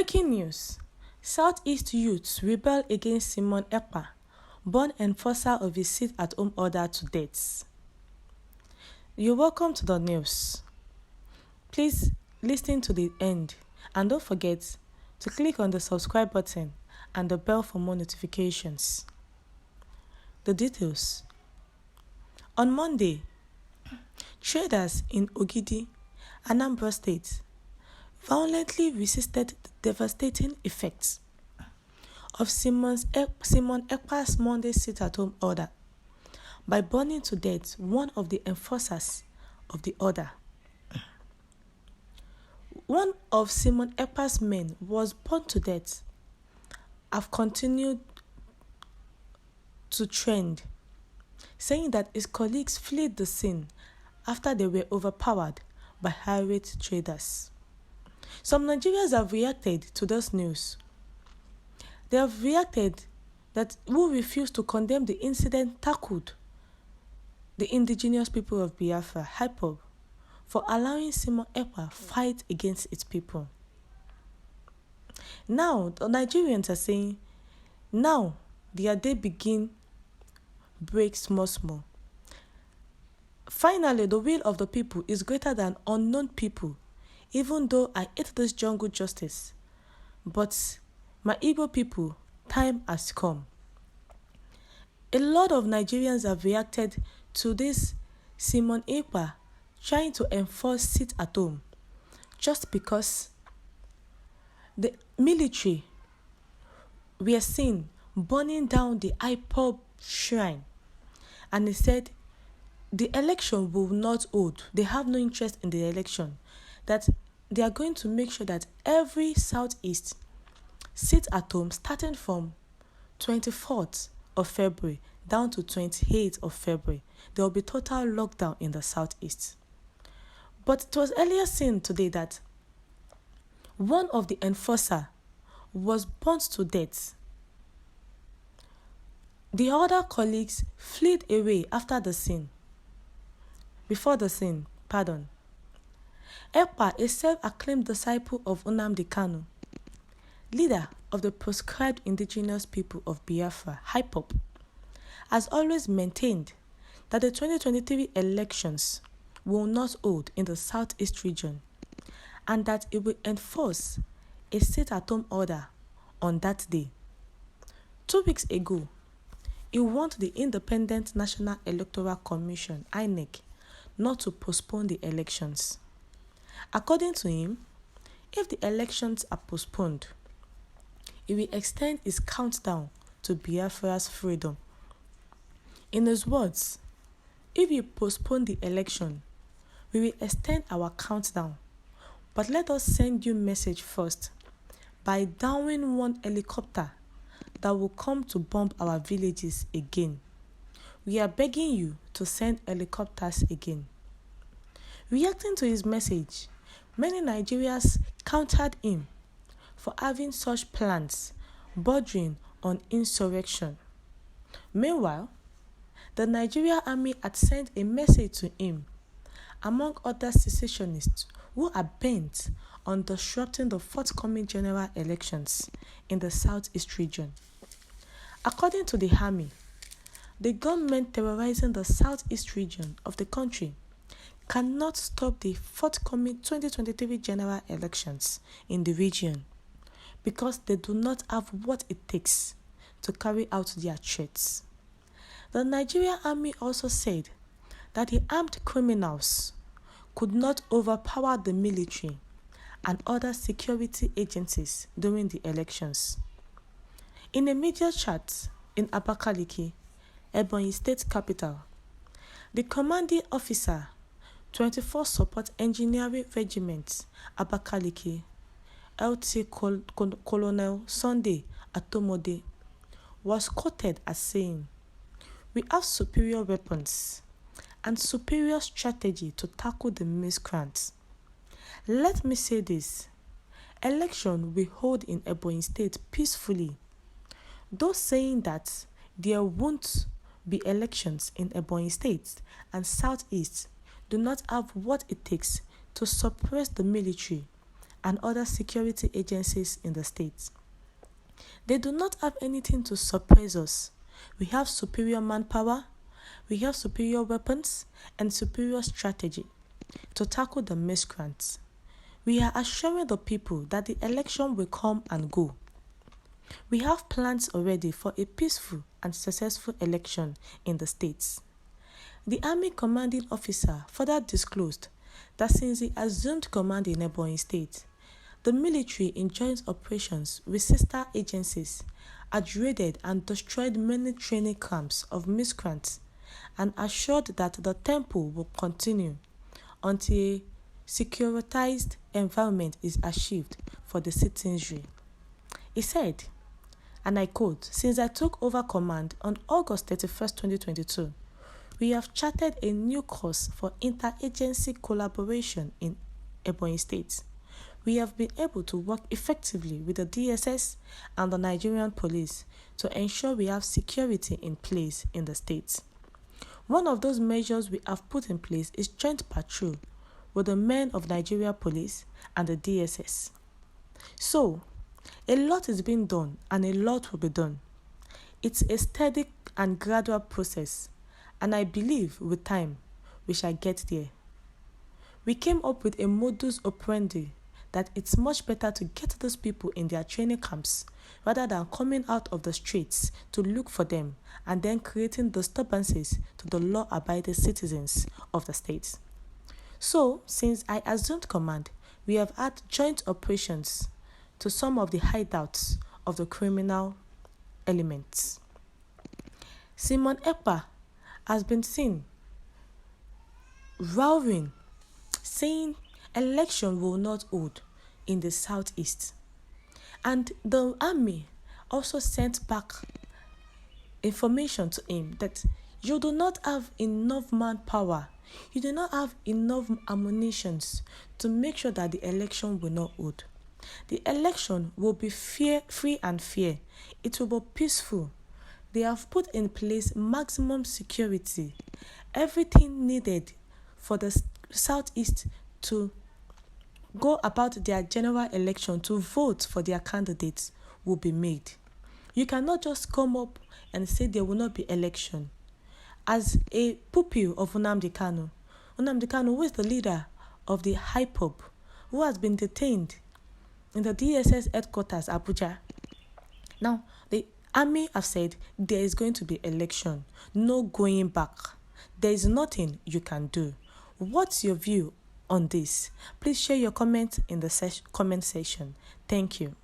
Breaking news. Southeast youths rebel against Simon Ekpa, born enforcer of his sit-at-home order to death. You're welcome to the news. Please listen to the end and don't forget to click on the subscribe button and the bell for more notifications. The details. On Monday, traders in Ogidi, Anambra State, violently resisted the devastating effects of Simon Ekpa's Monday sit-at-home order by burning to death one of the enforcers of the order. One of Simon Ekpa's men was burned to death. Have continued to trend, saying that his colleagues fled the scene after they were overpowered by irate traders. Some Nigerians have reacted to this news. They have reacted that who refused to condemn the incident tackled the indigenous people of Biafra, Ekpa, for allowing Simon Ekpa fight against its people. Now, the Nigerians are saying, now their day begin break small. Finally, the will of the people is greater than unknown people, even though I hate this jungle justice. But my Igbo people, time has come. A lot of Nigerians have reacted to this Simon Ekpa trying to enforce sit-at-home just because the military were seen burning down the IPOB shrine, and they said the election will not hold. They have no interest in the election, that they are going to make sure that every Southeast sit at home starting from 24th of February down to 28th of February. There will be total lockdown in the Southeast. But it was earlier seen today that one of the enforcer was burnt to death. The other colleagues fled away after the scene. Before the scene, Ekpa, a self-acclaimed disciple of Nnamdi Kanu, leader of the proscribed indigenous people of Biafra, IPOB, has always maintained that the 2023 elections will not hold in the Southeast region and that it will enforce a sit-at-home order on that day. 2 weeks ago, he warned the Independent National Electoral Commission, INEC, not to postpone the elections. According to him, if the elections are postponed, he will extend his countdown to Biafra's freedom. In his words, if you postpone the election, we will extend our countdown, but let us send you a message first by downing one helicopter that will come to bomb our villages again. We are begging you to send helicopters again. Reacting to his message, many Nigerians countered him for having such plans bordering on insurrection. Meanwhile, the Nigerian army had sent a message to him, among other secessionists who are bent on disrupting the forthcoming general elections in the Southeast region. According to the army, the government terrorizing the Southeast region of the country cannot stop the forthcoming 2023 general elections in the region because they do not have what it takes to carry out their threats. The Nigerian army also said that the armed criminals could not overpower the military and other security agencies during the elections. In a media chat in Abakaliki, Ägäīñst state capital, the commanding officer, 24 Support Engineering Regiment, Abakaliki, LT Colonel Sunday Atomode, was quoted as saying, "We have superior weapons and superior strategy to tackle the miscreants. Let me say this, election we hold in Ägäīñst State peacefully. Those saying that there won't be elections in Ägäīñst State and Southeast do not have what it takes to suppress the military and other security agencies in the state. They do not have anything to suppress us. We have superior manpower, we have superior weapons, and superior strategy to tackle the miscreants. We are assuring the people that the election will come and go. We have plans already for a peaceful and successful election in the states. The Army commanding officer further disclosed that since he assumed command in Ägäīñst State, the military in joint operations with sister agencies had raided and destroyed many training camps of miscreants and assured that the temple will continue until a securitized environment is achieved for the citizenry. He said, and I quote, "Since I took over command on August 31st, 2022, we have charted a new course for interagency collaboration in Ägäīñst State. We have been able to work effectively with the DSS and the Nigerian police to ensure we have security in place in the state. One of those measures we have put in place is joint patrol with the men of Nigeria police and the DSS. So, a lot is being done and a lot will be done. It's a steady and gradual process, and I believe with time we shall get there. We came up with a modus operandi that it's much better to get those people in their training camps rather than coming out of the streets to look for them and then creating disturbances to the law-abiding citizens of the state. So, since I assumed command, we have had joint operations to some of the hideouts of the criminal elements. Simon Ekpa has been seen roaring, saying election will not hold in the southeast. And the army also sent back information to him that you do not have enough manpower, you do not have enough ammunition to make sure that the election will not hold. The election will be free and fair. It will be peaceful. They have put in place maximum security. Everything needed for the southeast to go about their general election to vote for their candidates will be made. You cannot just come up and say there will not be election. As a pupil of Nnamdi Kanu, who is the leader of the IPOB, who has been detained in the DSS headquarters, Abuja. Now, the army have said there is going to be election, no going back. There is nothing you can do. What's your view on this? Please share your comments in the comment section. Thank you.